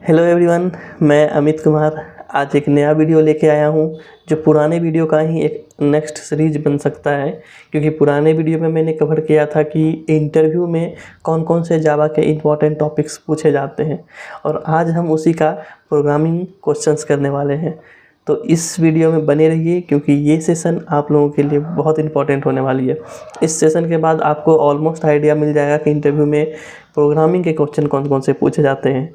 Hello everyone, मैं अमित कुमार आज एक नया वीडियो लेके आया हूँ जो पुराने वीडियो का ही एक नेक्स्ट सीरीज बन सकता है। क्योंकि पुराने वीडियो में मैंने कवर किया था कि इंटरव्यू में कौन कौन से जावा के इम्पोर्टेंट टॉपिक्स पूछे जाते हैं, और आज हम उसी का प्रोग्रामिंग क्वेश्चंस करने वाले हैं। तो इस वीडियो में बने रहिए क्योंकि ये सेशन आप लोगों के लिए बहुत इंपॉर्टेंट होने वाली है। इस सेशन के बाद आपको ऑलमोस्ट आइडिया मिल जाएगा कि इंटरव्यू में प्रोग्रामिंग के क्वेश्चन कौन कौन से पूछे जाते हैं।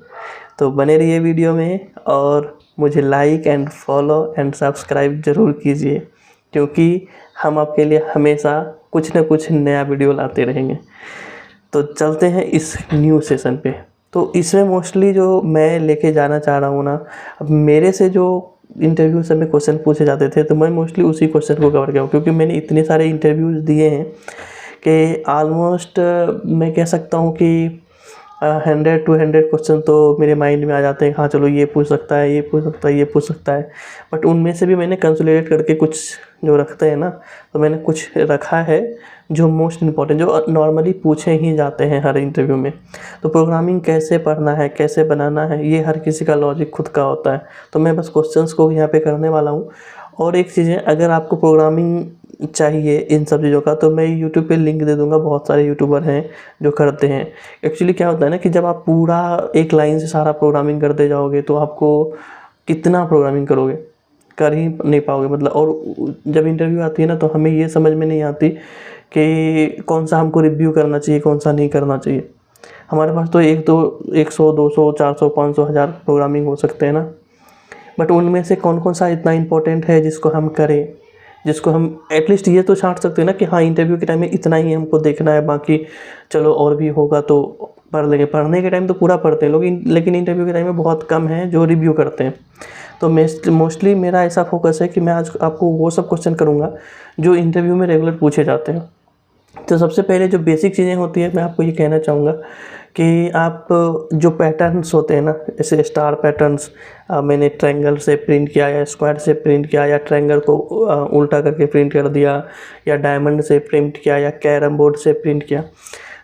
तो बने रहिए वीडियो में और मुझे like and follow and subscribe ज़रूर कीजिए, क्योंकि हम आपके लिए हमेशा कुछ न कुछ नया वीडियो लाते रहेंगे। तो चलते हैं इस न्यू सेशन पे। तो इसमें मोस्टली जो मैं लेके जाना चाह रहा हूँ ना, अब मेरे से जो इंटरव्यू सब में क्वेश्चन पूछे जाते थे तो मैं मोस्टली उसी क्वेश्चन को कवर किया हूँ, क्योंकि मैंने इतने सारे इंटरव्यूज़ दिए हैं कि ऑलमोस्ट मैं कह सकता हूँ कि 100 to 100 क्वेश्चन तो मेरे माइंड में आ जाते हैं। हाँ चलो ये पूछ सकता है, ये पूछ सकता है, ये पूछ सकता है। बट उनमें से भी मैंने कंसोलिडेट करके कुछ जो रखते हैं ना, तो मैंने कुछ रखा है जो मोस्ट इम्पॉर्टेंट, जो नॉर्मली पूछे ही जाते हैं हर इंटरव्यू में। तो प्रोग्रामिंग कैसे पढ़ना है, कैसे बनाना है, ये हर किसी का लॉजिक खुद का होता है। तो मैं बस क्वेश्चंस को यहाँ पे करने वाला हूँ। और एक चीज़ है, अगर आपको प्रोग्रामिंग चाहिए इन सब चीज़ों का, तो मैं यूट्यूब पे लिंक दे दूँगा। बहुत सारे यूट्यूबर हैं जो करते हैं। एक्चुअली क्या होता है ना कि जब आप पूरा एक लाइन से सारा प्रोग्रामिंग करते जाओगे तो आपको कितना प्रोग्रामिंग करोगे, कर ही नहीं पाओगे मतलब। और जब इंटरव्यू आती है ना, तो हमें ये समझ में नहीं आती कि कौन सा हमको रिव्यू करना चाहिए, कौन सा नहीं करना चाहिए। हमारे पास तो 100 200 400 500 1000 प्रोग्रामिंग हो सकते हैं ना, बट उनमें से कौन कौन सा इतना इम्पोर्टेंट है जिसको हम करें, जिसको हम एटलीस्ट ये तो छांट सकते हैं ना कि हाँ इंटरव्यू के टाइम में इतना ही हमको देखना है, बाकी चलो और भी होगा तो पढ़ लेंगे। पढ़ने के टाइम तो पूरा पढ़ते हैं लोग, लेकिन इंटरव्यू के टाइम में बहुत कम है जो रिव्यू करते हैं। तो मोस्टली मेरा ऐसा फोकस है कि मैं आज आपको वो सब क्वेश्चन करूँगा जो इंटरव्यू में रेगुलर पूछे जाते हैं। तो सबसे पहले जो बेसिक चीज़ें होती है, मैं आपको ये कहना चाहूँगा कि आप जो पैटर्न्स होते हैं ना, जैसे स्टार पैटर्न्स, मैंने ट्रायंगल से प्रिंट किया या स्क्वायर से प्रिंट किया या ट्रायंगल को उल्टा करके प्रिंट कर दिया, या डायमंड से प्रिंट किया या कैरम बोर्ड से प्रिंट किया।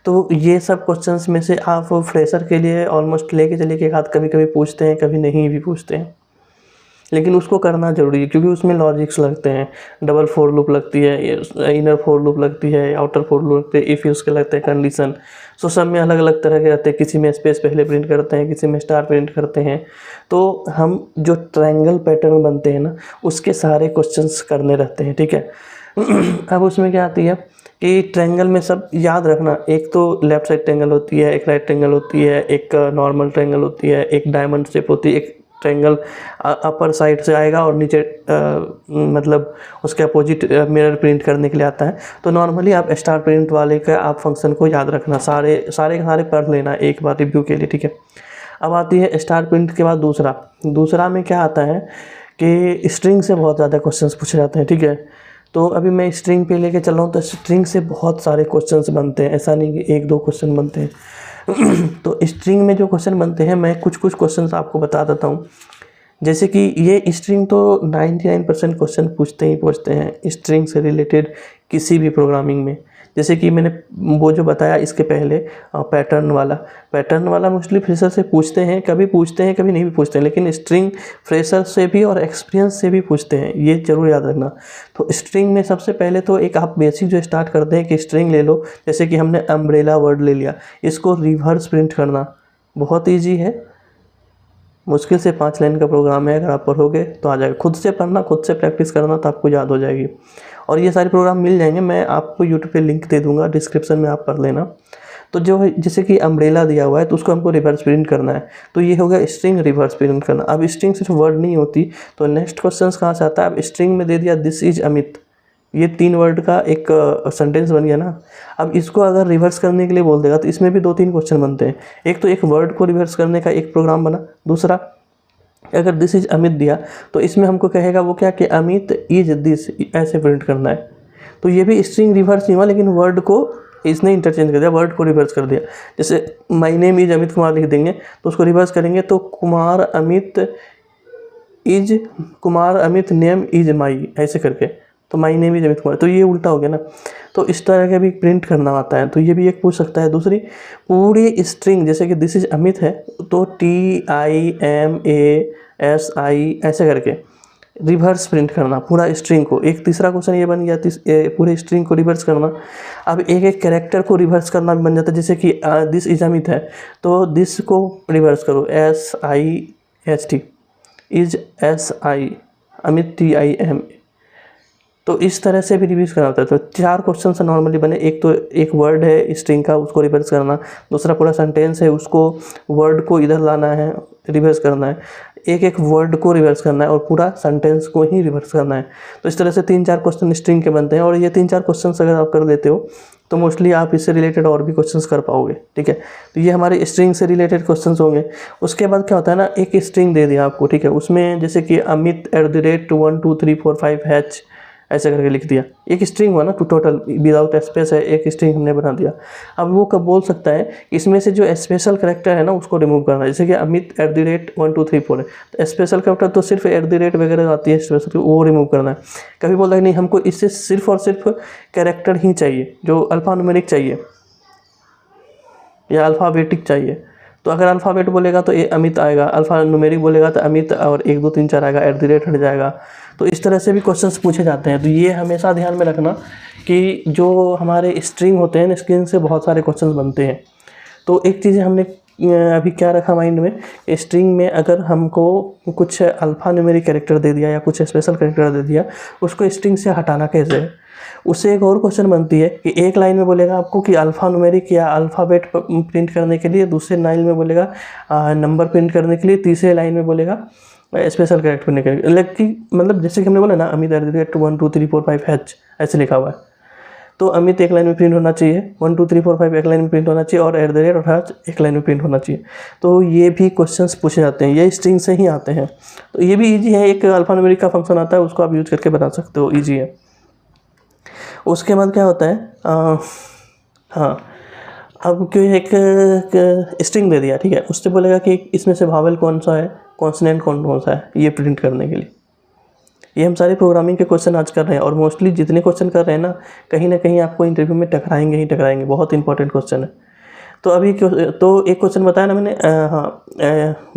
तो ये सब क्वेश्चंस में से आप फ्रेशर के लिए ऑलमोस्ट लेके चलिए कि एक हाथ कभी कभी पूछते हैं, कभी नहीं भी पूछते हैं, लेकिन उसको करना ज़रूरी है क्योंकि उसमें लॉजिक्स लगते हैं। डबल फॉर लूप लगती है, इनर फॉर लूप लगती है, आउटर फॉर लूप लगते हैं, इफ़ यूज़ के लगते हैं, कंडीशन। सो सब में अलग अलग तरह के रहते हैं। किसी में स्पेस पहले प्रिंट करते हैं, किसी में स्टार प्रिंट करते हैं। तो हम जो ट्रायंगल पैटर्न बनते हैं ना, उसके सारे क्वेश्चंस करने रहते हैं, ठीक है। अब उसमें क्या आती है कि ट्रायंगल में सब याद रखना, एक तो लेफ्ट साइड ट्रायंगल होती है, एक राइट ट्रायंगल होती है, एक नॉर्मल ट्रायंगल होती है, एक डायमंड शेप होती है, एक ट्रायंगल अपर साइड से आएगा और नीचे मतलब उसके अपोजिट मिरर प्रिंट करने के लिए आता है। तो नॉर्मली आप स्टार प्रिंट वाले का आप फंक्शन को याद रखना, सारे के सारे पढ़ लेना एक बार रिव्यू के लिए, ठीक है। अब आती है स्टार प्रिंट के बाद दूसरा में क्या आता है कि स्ट्रिंग से बहुत ज़्यादा क्वेश्चंस पूछे जाते हैं, ठीक है। तो अभी मैं स्ट्रिंग पे लेके चल रहा हूँ, तो स्ट्रिंग से बहुत सारे क्वेश्चंस बनते हैं, ऐसा नहीं कि 1-2 क्वेश्चन बनते हैं। तो स्ट्रिंग में जो क्वेश्चन बनते हैं, मैं कुछ क्वेश्चंस आपको बता देता हूँ। जैसे कि ये स्ट्रिंग तो 99% क्वेश्चन पूछते ही पूछते हैं स्ट्रिंग से रिलेटेड किसी भी प्रोग्रामिंग में। जैसे कि मैंने वो जो बताया इसके पहले पैटर्न वाला मोस्टली फ्रेशर से पूछते हैं, कभी नहीं भी पूछते हैं, लेकिन स्ट्रिंग फ्रेशर से भी और एक्सपीरियंस से भी पूछते हैं, ये जरूर याद रखना। तो स्ट्रिंग में सबसे पहले तो एक आप बेसिक जो स्टार्ट करते हैं कि स्ट्रिंग ले लो। जैसे कि हमने अम्ब्रेला वर्ड ले लिया, इसको रिवर्स प्रिंट करना बहुत ईजी है, मुश्किल से 5 लाइन का प्रोग्राम है। अगर आप पढ़ोगे तो आ जाएगा। खुद से पढ़ना, खुद से प्रैक्टिस करना, तो आपको याद हो जाएगी। और ये सारे प्रोग्राम मिल जाएंगे, मैं आपको यूट्यूब पे लिंक दे दूंगा, डिस्क्रिप्शन में आप पढ़ लेना। तो जो है जैसे कि अम्ब्रेला दिया हुआ है, तो उसको हमको रिवर्स प्रिंट करना है, तो ये हो गया स्ट्रिंग रिवर्स प्रिंट करना। अब स्ट्रिंग सिर्फ वर्ड नहीं होती, तो नेक्स्ट क्वेश्चन कहाँ से आता है। अब स्ट्रिंग में दे दिया दिस इज अमित, ये 3 वर्ड का एक सेंटेंस बन गया ना। अब इसको अगर रिवर्स करने के लिए बोल देगा तो इसमें भी 2-3 क्वेश्चन बनते हैं। एक तो एक वर्ड को रिवर्स करने का एक प्रोग्राम बना, दूसरा अगर दिस इज अमित दिया तो इसमें हमको कहेगा वो क्या कि अमित इज दिस, ऐसे प्रिंट करना है। तो ये भी स्ट्रिंग रिवर्स नहीं हुआ, लेकिन वर्ड को इसने इंटरचेंज कर दिया, वर्ड को रिवर्स कर दिया। जैसे my name is Amit Kumar लिख देंगे, तो उसको रिवर्स करेंगे तो Kumar Amit name is my, ऐसे करके तो my name is Amit Kumar, तो ये उल्टा हो गया ना। तो इस तरह का भी प्रिंट करना आता है, तो ये भी एक पूछ सकता है। दूसरी, पूरी स्ट्रिंग जैसे कि दिस इज अमित है तो TIMASI ऐसे करके रिवर्स प्रिंट करना पूरा स्ट्रिंग को। एक तीसरा क्वेश्चन ये बन गया पूरे स्ट्रिंग को रिवर्स करना। अब एक एक कैरेक्टर को रिवर्स करना भी बन जाता है, जैसे कि दिस इज अमित है तो दिस को रिवर्स करो SIHT, is SI, Amit TIM। तो इस तरह से भी रिवर्स करना होता है। तो 4 क्वेश्चन से नॉर्मली बने, एक तो एक वर्ड है स्ट्रिंग का उसको रिवर्स करना, दूसरा पूरा सेंटेंस है उसको वर्ड को इधर लाना है रिवर्स करना है, एक एक वर्ड को रिवर्स करना है और पूरा सेंटेंस को ही रिवर्स करना है। तो इस तरह से 3-4 क्वेश्चन स्ट्रिंग के बनते हैं और ये 3-4 क्वेश्चन अगर आप कर लेते हो तो मोस्टली आप इससे रिलेटेड और भी क्वेश्चंस कर पाओगे, ठीक है। तो ये हमारे स्ट्रिंग से रिलेटेड क्वेश्चंस होंगे। उसके बाद क्या होता है ना, एक स्ट्रिंग दे दिया आपको, ठीक है, उसमें जैसे कि अमित @12345H ऐसे करके लिख दिया, एक स्ट्रिंग हुआ ना टू टोटल विदाउट स्पेस है, एक स्ट्रिंग हमने बना दिया। अब वो कब बोल सकता है इसमें से जो स्पेशल करैक्टर है ना उसको रिमूव करना है, जैसे कि अमित @1234 है तो स्पेशल करैक्टर तो सिर्फ @ वगैरह आती है स्पेशल, वो रिमूव करना है। कभी बोलता है नहीं हमको इससे सिर्फ और सिर्फ कैरेक्टर ही चाहिए जो अल्फ़ान्यूमेरिक चाहिए या अल्फ़ाबेटिक चाहिए, तो अगर अल्फ़ाबेट बोलेगा तो ये अमित आएगा, अल्फ़ान्यूमेरिक बोलेगा तो अमित और 1 2 3 4 आएगा, @ हट जाएगा। तो इस तरह से भी क्वेश्चंस पूछे जाते हैं। तो ये हमेशा ध्यान में रखना कि जो हमारे स्ट्रिंग होते हैं स्ट्रिंग से बहुत सारे क्वेश्चंस बनते हैं। तो एक चीज़ हमने अभी क्या रखा माइंड में, स्ट्रिंग में अगर हमको कुछ अल्फ़ान्यूमेरिक कैरेक्टर दे दिया या कुछ स्पेशल कैरेक्टर दे दिया, उसको स्ट्रिंग से हटाना कैसे है। उससे एक और क्वेश्चन बनती है कि एक लाइन में बोलेगा आपको कि अल्फ़ान्यूमेरिक या अल्फ़ाबेट प्रिंट करने के लिए, दूसरे लाइन में बोलेगा नंबर प्रिंट करने के लिए, तीसरे लाइन में बोलेगा स्पेशल कैरेक्टर प्रिंट करने के लिए। मतलब जैसे कि हमने बोला ना अमित @12345H ऐसे लिखा हुआ है, तो अमित एक लाइन में प्रिंट होना चाहिए, 1 2 3 4 5 एक लाइन में प्रिंट होना चाहिए और @ एक लाइन में प्रिंट होना चाहिए। तो ये भी क्वेश्चंस पूछे जाते हैं, ये स्ट्रिंग से ही आते हैं। तो ये भी इजी है, एक अल्फ़ान्यूमेरिक का फंक्शन आता है उसको आप यूज करके बना सकते हो, ईजी है। उसके बाद क्या होता है, हाँ, अब क्यों एक स्ट्रिंग दे दिया, ठीक है, उससे बोलेगा कि इसमें से वावेल कौन सा है, कॉन्सोनेंट कौन सा है, ये प्रिंट करने के लिए। ये हम सारे प्रोग्रामिंग के क्वेश्चन आज कर रहे हैं और मोस्टली जितने क्वेश्चन कर रहे हैं ना कहीं आपको इंटरव्यू में टकराएंगे ही टकराएंगे, बहुत इंपॉर्टेंट क्वेश्चन है। तो अभी तो एक क्वेश्चन बताया ना मैंने,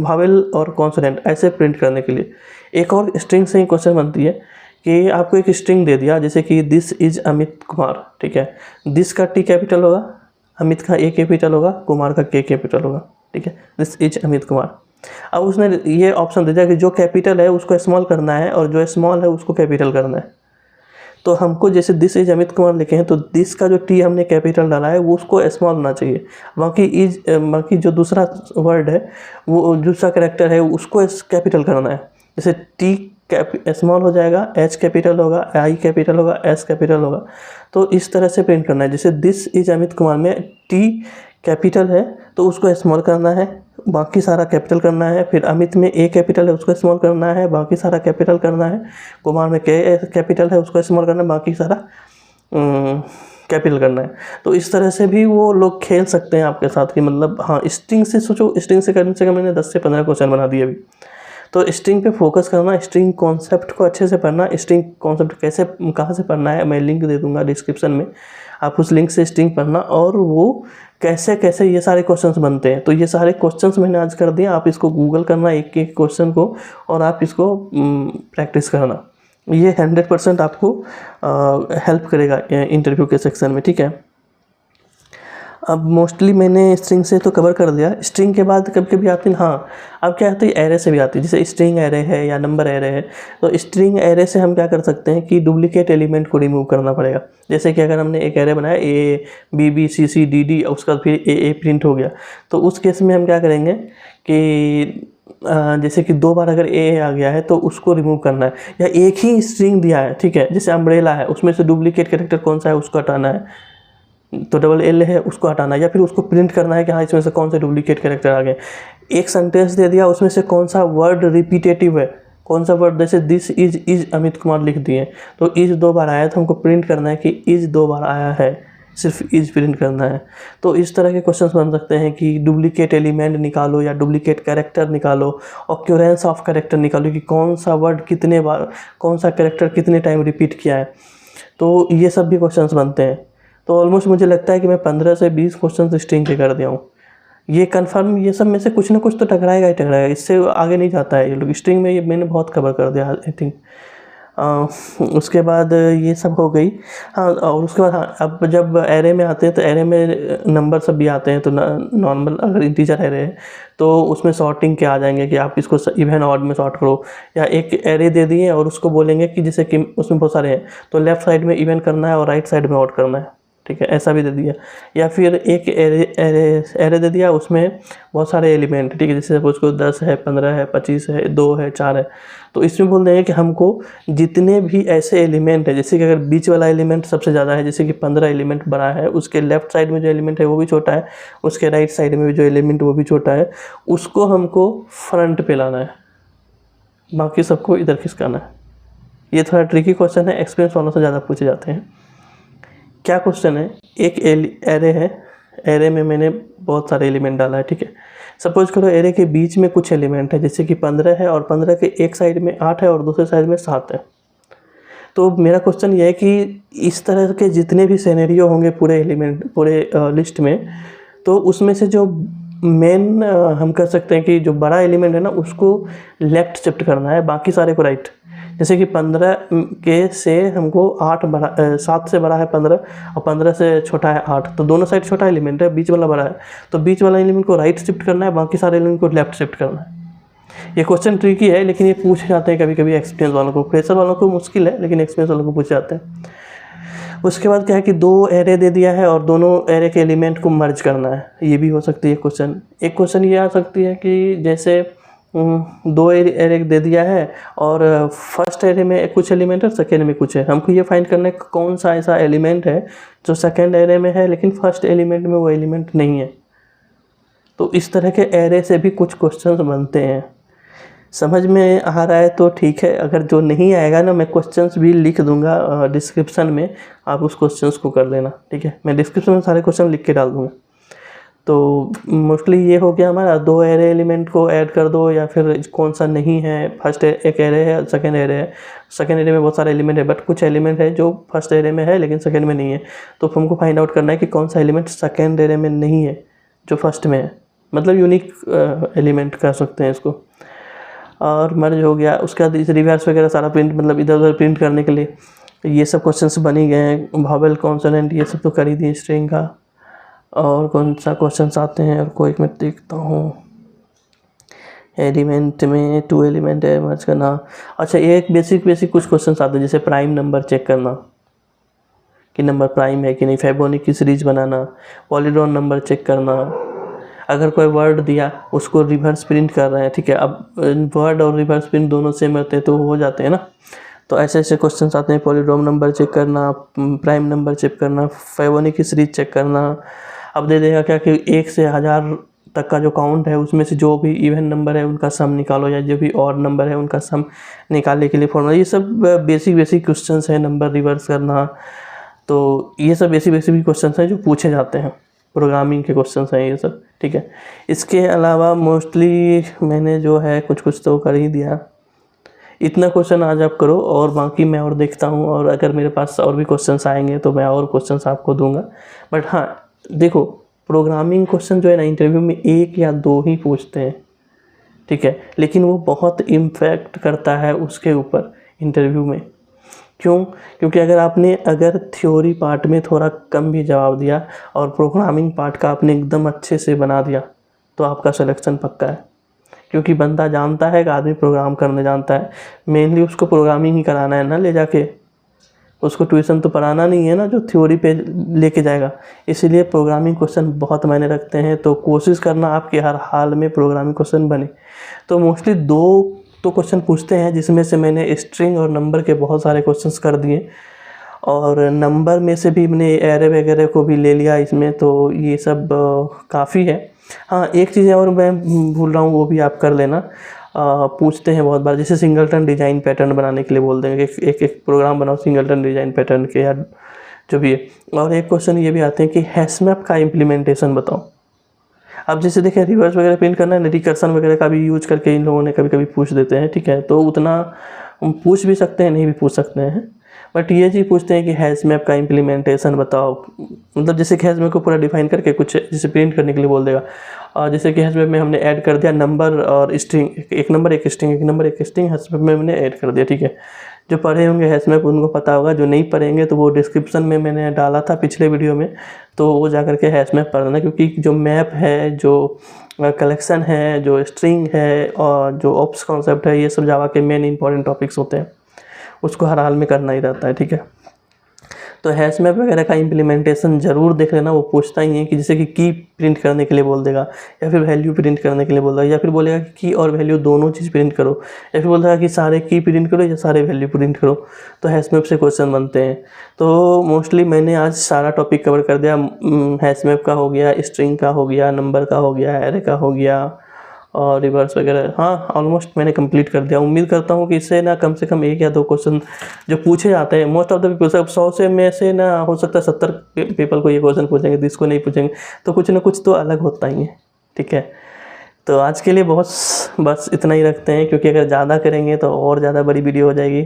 वावेल और कॉन्सोनेंट ऐसे प्रिंट करने के लिए एक और स्ट्रिंग से ही क्वेश्चन बनती है कि आपको एक स्ट्रिंग दे दिया जैसे कि दिस इज अमित कुमार, ठीक है, दिस का T कैपिटल होगा, अमित का A कैपिटल होगा, कुमार का K कैपिटल होगा, ठीक है, दिस इज अमित कुमार। अब उसने ये ऑप्शन दे दिया कि जो कैपिटल है उसको स्मॉल करना है और जो स्मॉल है उसको कैपिटल करना है। तो हमको जैसे दिस इज अमित कुमार लिखे हैं तो दिस का जो T हमने कैपिटल डाला है वो उसको स्मॉल होना चाहिए, बाकी जो दूसरा वर्ड है वो दूसरा कैरेक्टर है उसको कैपिटल करना है। जैसे T स्मॉल हो जाएगा, H कैपिटल होगा, I कैपिटल होगा, S कैपिटल होगा। तो इस तरह से प्रिंट करना है। जैसे दिस इज अमित कुमार में T कैपिटल है तो उसको स्मॉल करना है, बाकी सारा कैपिटल करना है। फिर अमित में A कैपिटल है उसको स्मॉल करना है, बाकी सारा कैपिटल करना है। कुमार में K कैपिटल है उसको स्मॉल करना है, बाकी सारा कैपिटल करना है। तो इस तरह से भी वो लोग खेल सकते हैं आपके साथ कि मतलब हाँ, स्ट्रिंग से सोचो, स्ट्रिंग से करने से मैंने 10 से 15 क्वेश्चन बना दिए अभी। तो स्ट्रिंग पे फोकस करना, स्ट्रिंग कॉन्सेप्ट को अच्छे से पढ़ना। स्ट्रिंग कॉन्सेप्ट कैसे कहाँ से पढ़ना है मैं लिंक दे दूंगा डिस्क्रिप्शन में, आप उस लिंक से स्ट्रिंग पढ़ना और वो कैसे कैसे ये सारे क्वेश्चंस बनते हैं। तो ये सारे क्वेश्चंस मैंने आज कर दिए, आप इसको गूगल करना एक एक क्वेश्चन को और आप इसको प्रैक्टिस करना। ये 100% आपको हेल्प करेगा इंटरव्यू के सेक्शन में, ठीक है। अब मोस्टली मैंने स्ट्रिंग से तो कवर कर दिया। स्ट्रिंग के बाद कभी कभी आती है, हाँ, अब क्या आती है, एरे से भी आती है। जैसे स्ट्रिंग एरे है या नंबर एरे है, तो स्ट्रिंग एरे से हम क्या कर सकते हैं कि डुप्लीकेट एलिमेंट को रिमूव करना पड़ेगा। जैसे कि अगर हमने एक एरे बनाया ABBCCDD, उसका फिर AA प्रिंट हो गया, तो उस केस में हम क्या करेंगे कि जैसे कि 2 बार अगर A आ गया है तो उसको रिमूव करना है, या एक ही स्ट्रिंग दिया है, ठीक है, जैसे अम्ब्रेला है उसमें से डुप्लीकेट कैरेक्टर कौन सा है उसको हटाना है, तो $L है उसको हटाना है, या फिर उसको प्रिंट करना है कि हाँ इसमें से कौन से डुप्लीकेट कैरेक्टर आ गए। एक सेंटेंस दे दिया उसमें से कौन सा वर्ड रिपीटेटिव है, कौन सा वर्ड, जैसे दिस इज अमित कुमार लिख दिए तो इज 2 बार आया तो हमको प्रिंट करना है कि इज 2 बार आया है, सिर्फ इज प्रिंट करना है। तो इस तरह के क्वेश्चंस बन सकते हैं कि डुप्लीकेट एलिमेंट निकालो या डुप्लीकेट कैरेक्टर निकालो, ऑक्यूरेंस ऑफ कैरेक्टर निकालो कि कौन सा वर्ड कितने बार, कौन सा कैरेक्टर कितने टाइम रिपीट किया है। तो ये सब भी क्वेश्चंस बनते हैं। तो ऑलमोस्ट मुझे लगता है कि मैं 15 से 20 क्वेश्चन स्ट्रिंग के कर दिया हूँ। ये कंफर्म, ये सब में से कुछ ना कुछ तो टकराएगा ही टकराएगा, इससे आगे नहीं जाता है ये लोग। स्ट्रिंग में ये मैंने बहुत कवर कर दिया आई थिंक। उसके बाद ये सब हो गई। हाँ, और उसके बाद हाँ, अब जब एरे में आते हैं तो एरे में नंबर सब भी आते हैं। तो नॉर्मल अगर इंटीजर एरे है तो उसमें सॉर्टिंग के आ जाएंगे कि आप इसको इवन ऑड में सॉर्ट करो, या एक एरे दे दिए और उसको बोलेंगे कि जैसे कि उसमें बहुत सारे हैं तो लेफ़्ट साइड में इवन करना है और राइट साइड में ऑड करना है, ठीक है, ऐसा भी दे दिया। या फिर एक एरे दे दिया, उसमें बहुत सारे एलिमेंट, ठीक है, जैसे सपोज को 10 है, 15 है, 25 है, 2 है, 4 है, तो इसमें बोल देंगे कि हमको जितने भी ऐसे एलिमेंट है, जैसे कि अगर बीच वाला एलिमेंट सबसे ज़्यादा है, जैसे कि 15 एलिमेंट बड़ा है, उसके लेफ्ट साइड में जो एलिमेंट है वो भी छोटा है, उसके राइट साइड में भी जो एलिमेंट वो भी छोटा है, उसको हमको फ्रंट पे लाना है, बाकी सबको इधर खिसकाना है। ये थोड़ा ट्रिकी क्वेश्चन है, एक्सपीरियंस वालों से ज़्यादा पूछे जाते हैं। क्या क्वेश्चन है, एक एरे है, एरे में मैंने बहुत सारे एलिमेंट डाला है, ठीक है। सपोज करो एरे के बीच में कुछ एलिमेंट है, जैसे कि 15 है और 15 के एक साइड में 8 है और दूसरे साइड में 7 है। तो मेरा क्वेश्चन ये है कि इस तरह के जितने भी सिनेरियो होंगे पूरे एलिमेंट, पूरे लिस्ट में, तो उसमें से जो मेन हम कर सकते हैं कि जो बड़ा एलिमेंट है ना उसको लेफ़्ट शिफ्ट करना है, बाकी सारे को राइट। जैसे कि 15 के से हमको 7 से बड़ा है 15 और 15 से छोटा है 8, तो दोनों साइड छोटा एलिमेंट है, बीच वाला बड़ा है, तो बीच वाला एलिमेंट को राइट शिफ्ट करना है, बाकी सारे एलिमेंट को लेफ्ट शिफ्ट करना है। ये क्वेश्चन ट्रिकी है, लेकिन ये पूछे जाते हैं कभी कभी एक्सपीरियंस वालों को। फ्रेशर वालों को मुश्किल है, लेकिन एक्सपीरियंस वालों को पूछे जाते हैं। उसके बाद क्या है कि 2 एरे दे दिया है और दोनों एरे के एलिमेंट को मर्ज करना है, ये भी हो सकती है क्वेश्चन। एक क्वेश्चन ये आ सकती है कि जैसे 2 एरे दे दिया है और फर्स्ट एरे में कुछ एलिमेंट है, सेकेंड में कुछ है, हमको ये फाइंड करना है कौन सा ऐसा एलिमेंट है जो सेकेंड एरे में है लेकिन फर्स्ट एलिमेंट में वो एलिमेंट नहीं है। तो इस तरह के एरे से भी कुछ क्वेश्चंस बनते हैं। समझ में आ रहा है तो ठीक है, अगर जो नहीं आएगा ना, मैं क्वेश्चंस भी लिख दूंगा डिस्क्रिप्शन में, आप उस क्वेश्चंस को कर लेना, ठीक है। मैं डिस्क्रिप्शन में सारे क्वेश्चन लिख के डाल दूंगा। तो मोस्टली ये हो गया हमारा, 2 एरे एलिमेंट को ऐड कर दो, या फिर कौन सा नहीं है, फर्स्ट एक एरे है, सेकेंड एरे है, सेकेंड एरे में बहुत सारे एलिमेंट है बट कुछ एलिमेंट है जो फर्स्ट एरे में है लेकिन सेकेंड में नहीं है, तो हमको फाइंड आउट करना है कि कौन सा एलिमेंट सेकेंड एरे में नहीं है जो फर्स्ट में है, मतलब यूनिक एलिमेंट कह सकते हैं इसको। और मर्ज हो गया, उसके बाद इस रिवर्स वगैरह सारा प्रिंट, मतलब इधर उधर प्रिंट करने के लिए ये सब क्वेश्चंस बन ही गए हैं। वॉवेल, कॉन्सोनेंट, ये सब तो कर ही दिए स्ट्रिंग का। और कौन सा क्वेश्चंस आते हैं, और कोई मैं देखता हूँ। एलिमेंट में 2 एलिमेंट है, मर्ज करना। अच्छा, एक बेसिक कुछ क्वेश्चंस आते हैं, जैसे प्राइम नंबर चेक करना कि नंबर प्राइम है कि नहीं, फिबोनाची सीरीज बनाना, पॉलीगॉन नंबर चेक करना। अगर कोई वर्ड दिया उसको रिवर्स प्रिंट कर रहे हैं, ठीक है, अब वर्ड और रिवर्स प्रिंट दोनों सेम होते हैं तो हो जाते हैं ना, तो ऐसे ऐसे क्वेश्चंस आते हैं। पॉलीगॉन नंबर चेक करना, प्राइम नंबर चेक करना, फिबोनाची सीरीज चेक करना। अब दे देगा क्या कि 1 से 1000 तक का जो काउंट है उसमें से जो भी इवन नंबर है उनका सम निकालो, या जो भी ऑड नंबर है उनका सम निकालने के लिए फॉर्मूला। ये सब बेसिक क्वेश्चंस हैं, नंबर रिवर्स करना। तो ये सब बेसिक क्वेश्चंस हैं जो पूछे जाते हैं, प्रोग्रामिंग के क्वेश्चंस हैं ये सब, ठीक है। इसके अलावा मोस्टली मैंने जो है कुछ तो कर ही दिया। इतना क्वेश्चन आज आप करो, और बाकी मैं और देखता हूँ, और अगर मेरे पास और भी क्वेश्चंस आएंगे तो मैं और क्वेश्चंस आपको दूंगा। बट हाँ देखो, प्रोग्रामिंग क्वेश्चन जो है ना, इंटरव्यू में 1 या 2 ही पूछते हैं, ठीक है, लेकिन वो बहुत इम्पैक्ट करता है उसके ऊपर इंटरव्यू में। क्यों? क्योंकि अगर थ्योरी पार्ट में थोड़ा कम भी जवाब दिया और प्रोग्रामिंग पार्ट का आपने एकदम अच्छे से बना दिया तो आपका सिलेक्शन पक्का है। क्योंकि बंदा जानता है कि आदमी प्रोग्राम करने जानता है, मेनली उसको प्रोग्रामिंग ही कराना है ना ले जाके, उसको ट्यूशन तो पढ़ाना नहीं है ना जो थ्योरी पे लेके जाएगा। इसीलिए प्रोग्रामिंग क्वेश्चन बहुत मायने रखते हैं। तो कोशिश करना आपके हर हाल में प्रोग्रामिंग क्वेश्चन बने। तो मोस्टली 2 तो क्वेश्चन पूछते हैं, जिसमें से मैंने स्ट्रिंग और नंबर के बहुत सारे क्वेश्चंस कर दिए, और नंबर में से भी मैंने एरे वगैरह को भी ले लिया इसमें। तो ये सब काफ़ी है। हाँ, एक चीज़ और मैं भूल रहा हूँ, वो भी आप कर लेना। पूछते हैं बहुत बार, जैसे सिंगलटन डिजाइन पैटर्न बनाने के लिए बोल देंगे कि एक प्रोग्राम बनाओ सिंगलटन डिजाइन पैटर्न के, या जो भी है। और एक क्वेश्चन ये भी आते हैं कि हैशमैप का इम्प्लीमेंटेशन बताओ। अब जैसे देखें रिवर्स वगैरह प्रिंट करना है, रिकर्सन वगैरह का भी यूज करके इन लोगों ने कभी कभी पूछ देते हैं, ठीक है। तो उतना हम पूछ भी सकते हैं, नहीं भी पूछ सकते हैं, बट ये चीज़ पूछते हैं कि हैशमैप का इम्प्लीमेंटेशन बताओ। मतलब जैसे कि हैशमैप को पूरा डिफाइन करके कुछ जैसे प्रिंट करने के लिए बोल देगा, और जैसे कि हैशमैप में हमने ऐड कर दिया नंबर और स्ट्रिंग, एक नंबर एक स्ट्रिंग, एक नंबर एक स्ट्रिंग हैशमैप में हमने ऐड कर दिया, ठीक है। जो पढ़े होंगे हैशमैप उनको पता होगा, जो नहीं पढ़ेंगे तो वो डिस्क्रिप्शन में मैंने डाला था पिछले वीडियो में, तो वो जा करके हैशमैप पढ़ लेना। क्योंकि जो मैप है, जो कलेक्शन है, जो स्ट्रिंग है और जो ऑप्स कॉन्सेप्ट है, ये सब जावा के मेन इंपॉर्टेंट टॉपिक्स होते हैं, उसको हर हाल में करना ही रहता है, ठीक है। तो हैशमैप वगैरह का इम्प्लीमेंटेशन ज़रूर देख लेना। वो पूछता ही है कि जैसे कि की प्रिंट करने के लिए बोल देगा, या फिर वैल्यू प्रिंट करने के लिए बोल देगा, या फिर बोलेगा कि की और वैल्यू दोनों चीज़ प्रिंट करो, या फिर बोलेगा कि सारे की प्रिंट करो या सारे वैल्यू प्रिंट करो। तो हैशमैप से क्वेश्चन बनते हैं। तो मोस्टली मैंने आज सारा टॉपिक कवर कर दिया। हैशमैप का हो गया, स्ट्रिंग का हो गया, नंबर का हो गया, एरे का हो गया, और रिवर्स वगैरह, हाँ ऑलमोस्ट मैंने कंप्लीट कर दिया। उम्मीद करता हूँ कि इससे ना कम से कम 1 या 2 क्वेश्चन जो पूछे जाते हैं, मोस्ट ऑफ द पीपल, सब 100 से में से ना हो सकता है 70 पीपल को ये क्वेश्चन पूछेंगे, 20 को नहीं पूछेंगे, तो कुछ ना कुछ तो अलग होता ही है, ठीक है। तो आज के लिए बस इतना ही रखते हैं, क्योंकि अगर ज़्यादा करेंगे तो और ज़्यादा बड़ी वीडियो हो जाएगी,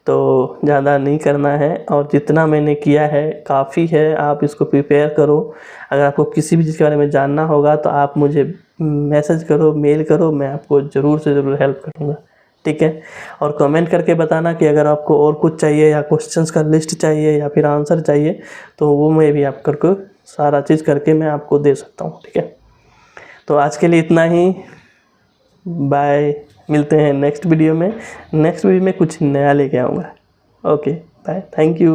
तो ज़्यादा नहीं करना है। और जितना मैंने किया है काफ़ी है, आप इसको प्रिपेयर करो। अगर आपको किसी भी चीज़ के बारे में जानना होगा तो आप मुझे मैसेज करो, मेल करो, मैं आपको ज़रूर से ज़रूर हेल्प करूँगा, ठीक है। और कमेंट करके बताना कि अगर आपको और कुछ चाहिए, या क्वेश्चंस का लिस्ट चाहिए, या फिर आंसर चाहिए, तो वो मैं भी आप करके सारा चीज़ करके मैं आपको दे सकता हूँ, ठीक है। तो आज के लिए इतना ही, बाय। मिलते हैं नेक्स्ट वीडियो में। नेक्स्ट वीडियो में कुछ नया लेके आऊँगा। Okay bye, thank you.